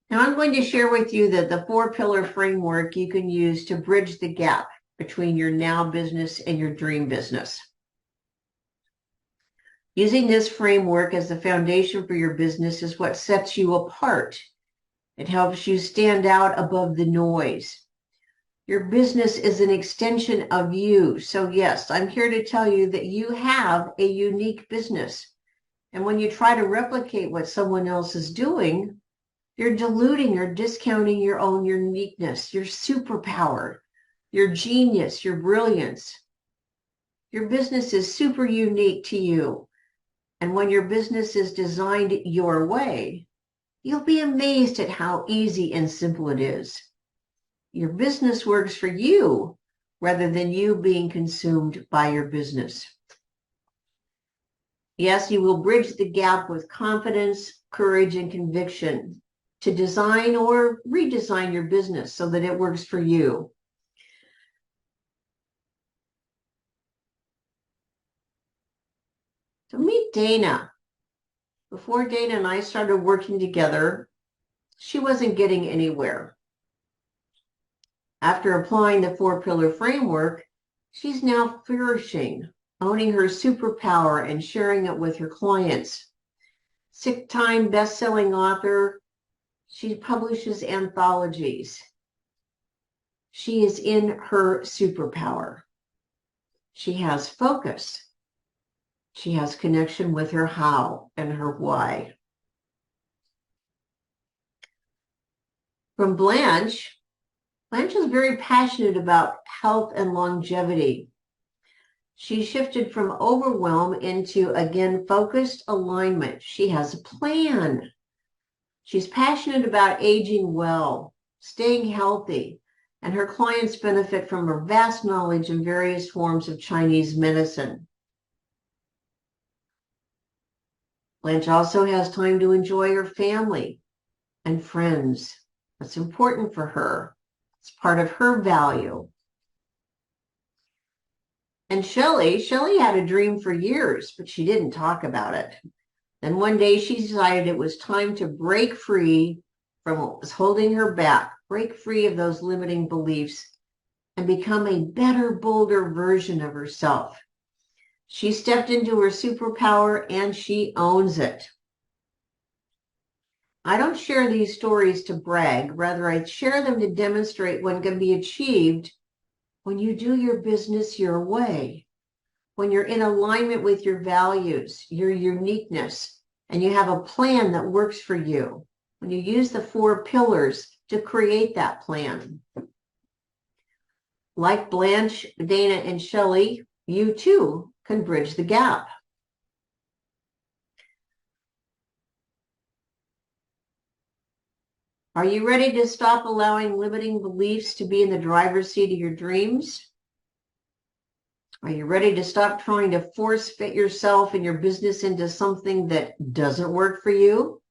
Speaker 1: Now I'm going to share with you that the 4-pillar framework you can use to bridge the gap between your now business and your dream business. Using this framework as the foundation for your business is what sets you apart. It helps you stand out above the noise. Your business is an extension of you. So yes, I'm here to tell you that you have a unique business. And when you try to replicate what someone else is doing, you're diluting or discounting your own uniqueness, your superpower, your genius, your brilliance. Your business is super unique to you. And when your business is designed your way, you'll be amazed at how easy and simple it is. Your business works for you rather than you being consumed by your business. Yes, you will bridge the gap with confidence, courage, and conviction to design or redesign your business so that it works for you. So meet Dana. Before Dana and I started working together, she wasn't getting anywhere. After applying the 4-pillar framework, she's now flourishing, owning her superpower and sharing it with her clients. 6-time best-selling author, she publishes anthologies. She is in her superpower. She has focus. She has connection with her how and her why. From Blanche, Blanche is very passionate about health and longevity. She shifted from overwhelm into, again, focused alignment. She has a plan. She's passionate about aging well, staying healthy, and her clients benefit from her vast knowledge in various forms of Chinese medicine. Blanche also has time to enjoy her family and friends. That's important for her. It's part of her value. And Shelley had a dream for years, but she didn't talk about it. Then one day she decided it was time to break free from what was holding her back, break free of those limiting beliefs, and become a better, bolder version of herself. She stepped into her superpower and she owns it. I don't share these stories to brag. Rather, I share them to demonstrate what can be achieved when you do your business your way, when you're in alignment with your values, your uniqueness, and you have a plan that works for you, when you use the 4 pillars to create that plan. Like Blanche, Dana, and Shelley, you too can bridge the gap. Are you ready to stop allowing limiting beliefs to be in the driver's seat of your dreams? Are you ready to stop trying to force fit yourself and your business into something that doesn't work for you?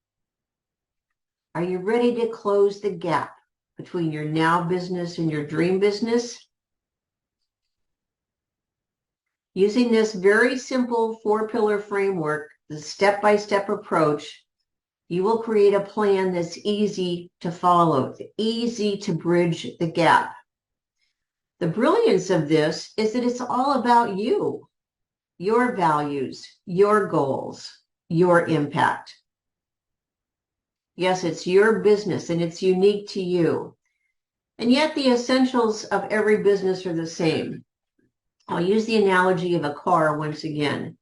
Speaker 1: Are you ready to close the gap between your now business and your dream business? Using this very simple 4-pillar framework, the step-by-step approach, you will create a plan that's easy to follow, easy to bridge the gap. The brilliance of this is that it's all about you, your values, your goals, your impact. Yes, it's your business and it's unique to you. And yet the essentials of every business are the same. I'll use the analogy of a car once again.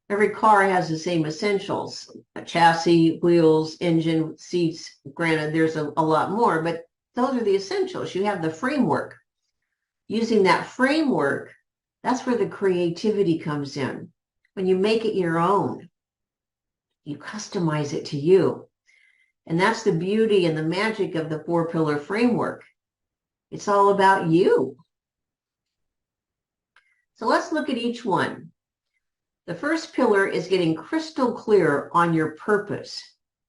Speaker 1: Every car has the same essentials: a chassis, wheels, engine, seats. Granted, there's a lot more, but those are the essentials. You have the framework. Using that framework, that's where the creativity comes in. When you make it your own, you customize it to you. And that's the beauty and the magic of the 4-pillar framework. It's all about you. So let's look at each one. The first pillar is getting crystal clear on your purpose.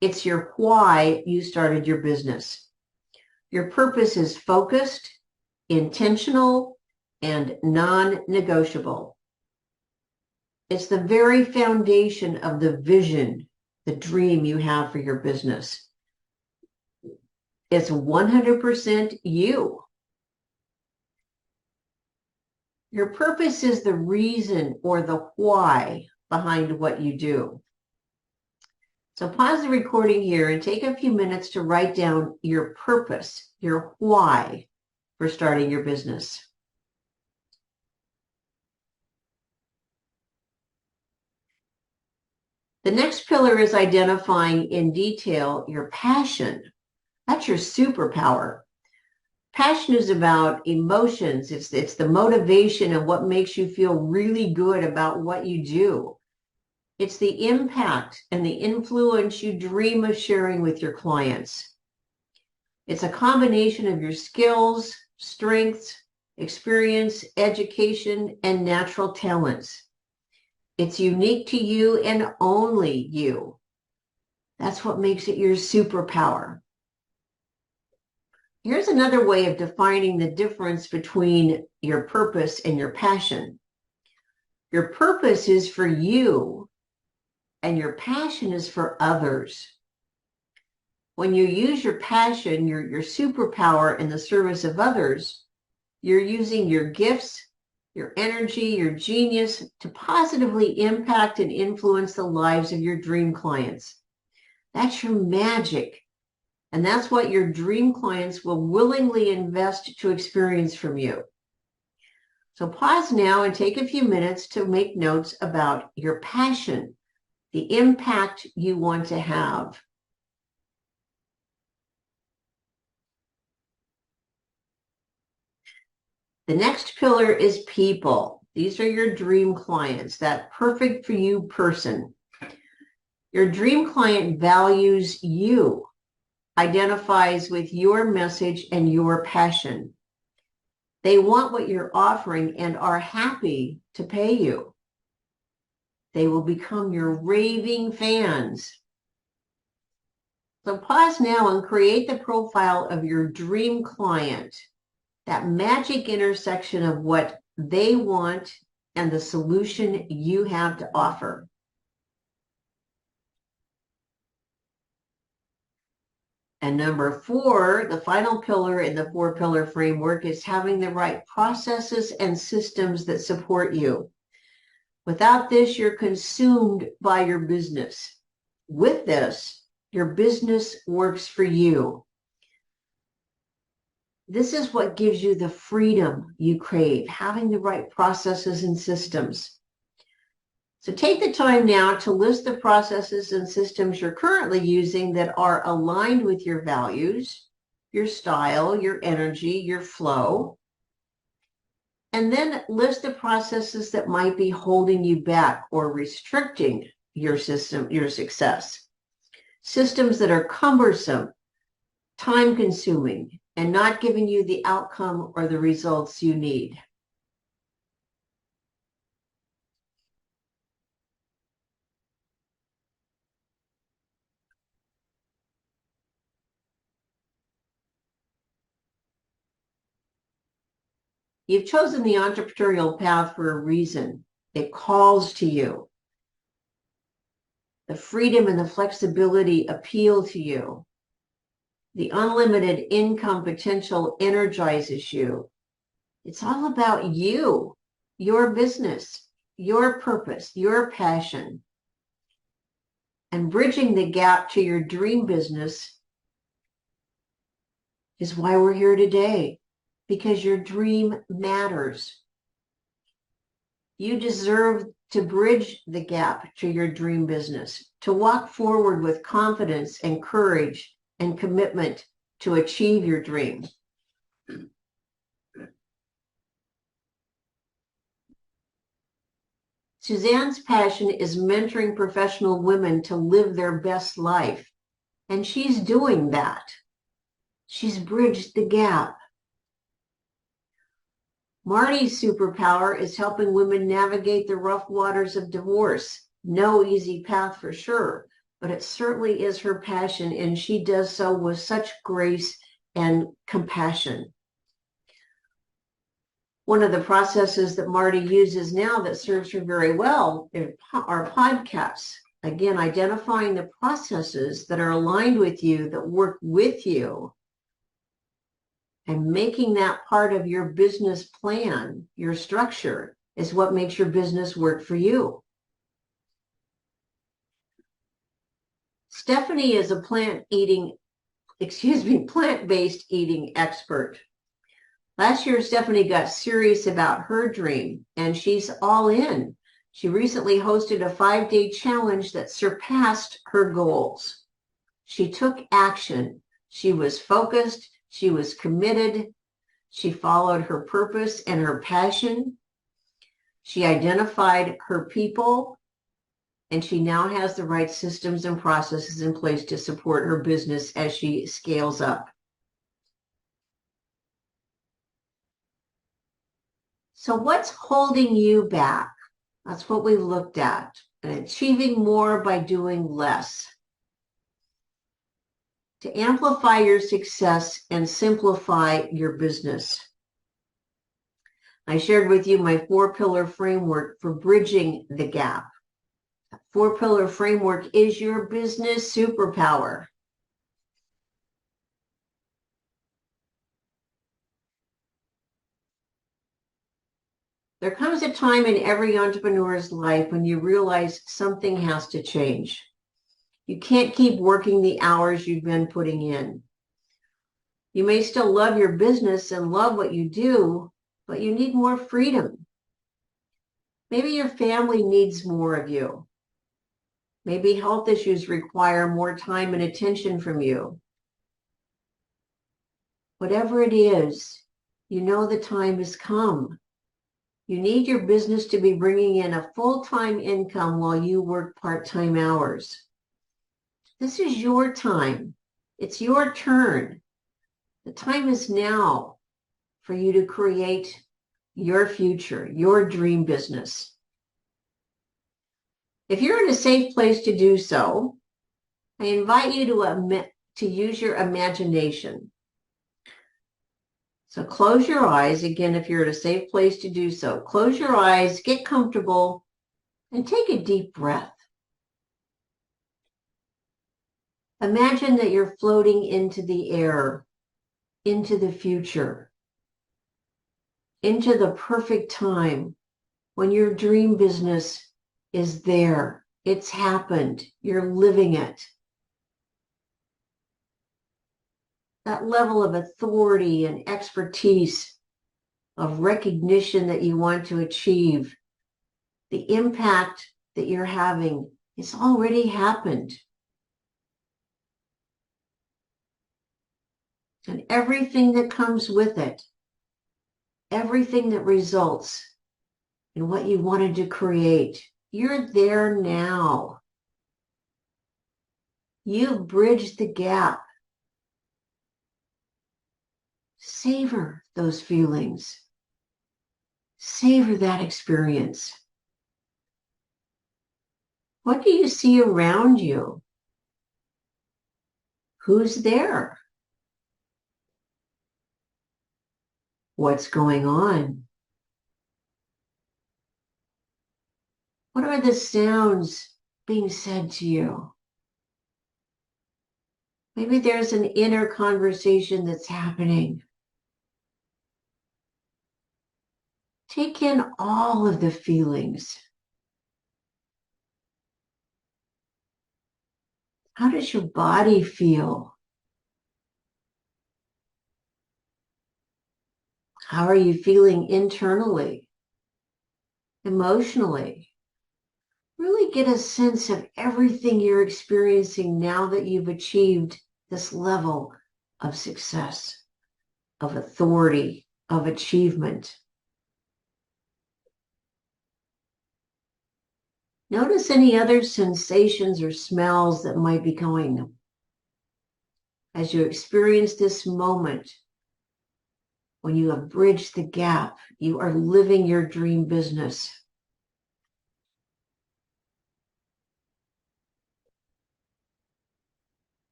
Speaker 1: It's your why you started your business. Your purpose is focused, intentional, and non-negotiable. It's the very foundation of the vision, the dream you have for your business. It's 100% you. Your purpose is the reason or the why behind what you do. So pause the recording here and take a few minutes to write down your purpose, your why for starting your business. The next pillar is identifying in detail your passion. That's your superpower. Passion is about emotions. It's the motivation of what makes you feel really good about what you do. It's the impact and the influence you dream of sharing with your clients. It's a combination of your skills, strengths, experience, education, and natural talents. It's unique to you and only you. That's what makes it your superpower. Here's another way of defining the difference between your purpose and your passion. Your purpose is for you, and your passion is for others. When you use your passion, your superpower in the service of others, you're using your gifts, your energy, your genius to positively impact and influence the lives of your dream clients. That's your magic. And that's what your dream clients will willingly invest to experience from you. So pause now and take a few minutes to make notes about your passion, the impact you want to have. The next pillar is people. These are your dream clients, that perfect for you person. Your dream client values you, identifies with your message and your passion. They want what you're offering and are happy to pay you. They will become your raving fans. So pause now and create the profile of your dream client, that magic intersection of what they want and the solution you have to offer. And number 4, the final pillar in the 4-pillar framework is having the right processes and systems that support you. Without this, you're consumed by your business. With this, your business works for you. This is what gives you the freedom you crave, having the right processes and systems. So take the time now to list the processes and systems you're currently using that are aligned with your values, your style, your energy, your flow. And then list the processes that might be holding you back or restricting your success. Systems that are cumbersome, time-consuming, and not giving you the outcome or the results you need. You've chosen the entrepreneurial path for a reason. It calls to you. The freedom and the flexibility appeal to you. The unlimited income potential energizes you. It's all about you, your business, your purpose, your passion. And bridging the gap to your dream business is why we're here today, because your dream matters. You deserve to bridge the gap to your dream business, to walk forward with confidence and courage and commitment to achieve your dream. Suzanne's passion is mentoring professional women to live their best life, and she's doing that. She's bridged the gap. Marty's superpower is helping women navigate the rough waters of divorce. No easy path for sure, but it certainly is her passion, and she does so with such grace and compassion. One of the processes that Marty uses now that serves her very well are podcasts. Again, identifying the processes that are aligned with you, that work with you, and making that part of your business plan, your structure, is what makes your business work for you. Stephanie is a plant-based eating expert. Last year, Stephanie got serious about her dream, and she's all in. She recently hosted a 5-day challenge that surpassed her goals. She took action. She was focused. She was committed. She followed her purpose and her passion. She identified her people, and she now has the right systems and processes in place to support her business as she scales up. So what's holding you back? That's what we looked at. And achieving more by doing less. To amplify your success and simplify your business. I shared with you my 4-pillar framework for bridging the gap. That 4-pillar framework is your business superpower. There comes a time in every entrepreneur's life when you realize something has to change. You can't keep working the hours you've been putting in. You may still love your business and love what you do, but you need more freedom. Maybe your family needs more of you. Maybe health issues require more time and attention from you. Whatever it is, you know the time has come. You need your business to be bringing in a full-time income while you work part-time hours. This is your time. It's your turn. The time is now for you to create your future, your dream business. If you're in a safe place to do so, I invite you to use your imagination. So close your eyes. Again, if you're in a safe place to do so, close your eyes, get comfortable, and take a deep breath. Imagine that you're floating into the air, into the future, into the perfect time when your dream business is there. It's happened. You're living it. That level of authority and expertise, of recognition that you want to achieve, the impact that you're having, it's already happened. And everything that comes with it, everything that results in what you wanted to create, you're there now. You've bridged the gap. Savor those feelings. Savor that experience. What do you see around you? Who's there? What's going on? What are the sounds being said to you? Maybe there's an inner conversation that's happening. Take in all of the feelings. How does your body feel? How are you feeling internally, emotionally? Really get a sense of everything you're experiencing now that you've achieved this level of success, of authority, of achievement. Notice any other sensations or smells that might be going as you experience this moment when you have bridged the gap. You are living your dream business.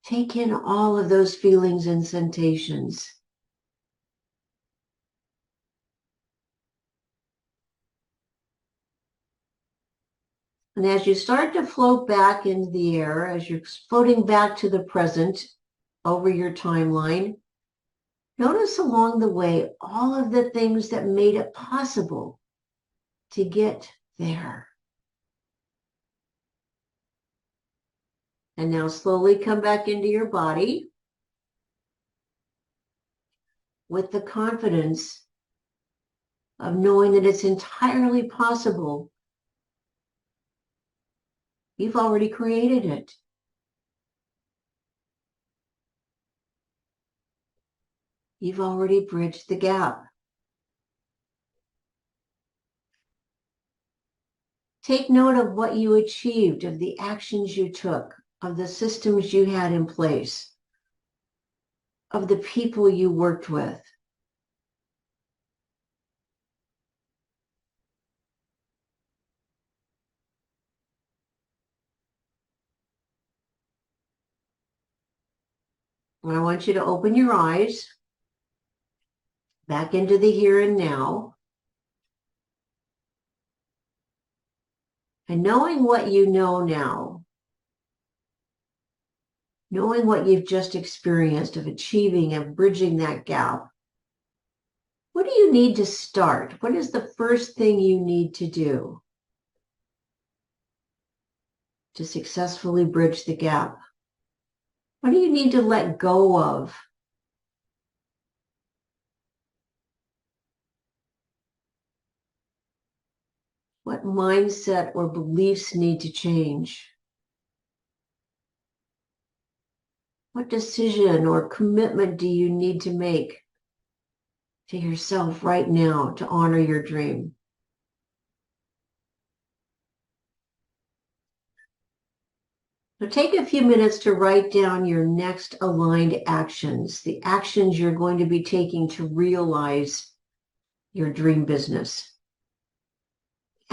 Speaker 1: Take in all of those feelings and sensations. And as you start to float back into the air, as you're floating back to the present over your timeline, notice along the way all of the things that made it possible to get there. And now slowly come back into your body with the confidence of knowing that it's entirely possible. You've already created it. You've already bridged the gap. Take note of what you achieved, of the actions you took, of the systems you had in place, of the people you worked with. And I want you to open your eyes back into the here and now. And knowing what you know now, knowing what you've just experienced of achieving and bridging that gap, what do you need to start? What is the first thing you need to do to successfully bridge the gap? What do you need to let go of? What mindset or beliefs need to change? What decision or commitment do you need to make to yourself right now to honor your dream? So take a few minutes to write down your next aligned actions, the actions you're going to be taking to realize your dream business.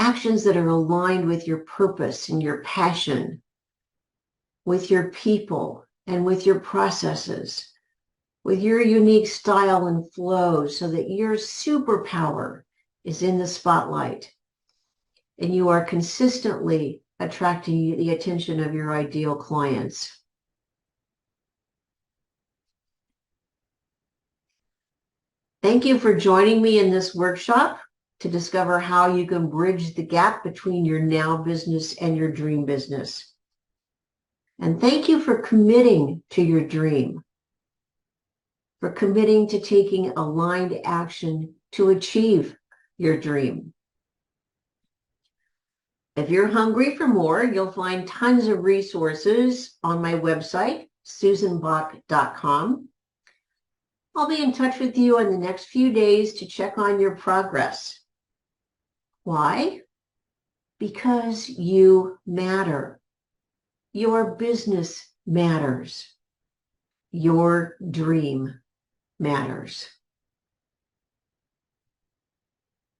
Speaker 1: actions that are aligned with your purpose and your passion, with your people and with your processes, with your unique style and flow, so that your superpower is in the spotlight and you are consistently attracting the attention of your ideal clients. Thank you for joining me in this workshop to discover how you can bridge the gap between your now business and your dream business. And thank you for committing to your dream, for committing to taking aligned action to achieve your dream. If you're hungry for more, you'll find tons of resources on my website, susanbach.com. I'll be in touch with you in the next few days to check on your progress. Why? Because you matter. Your business matters. Your dream matters.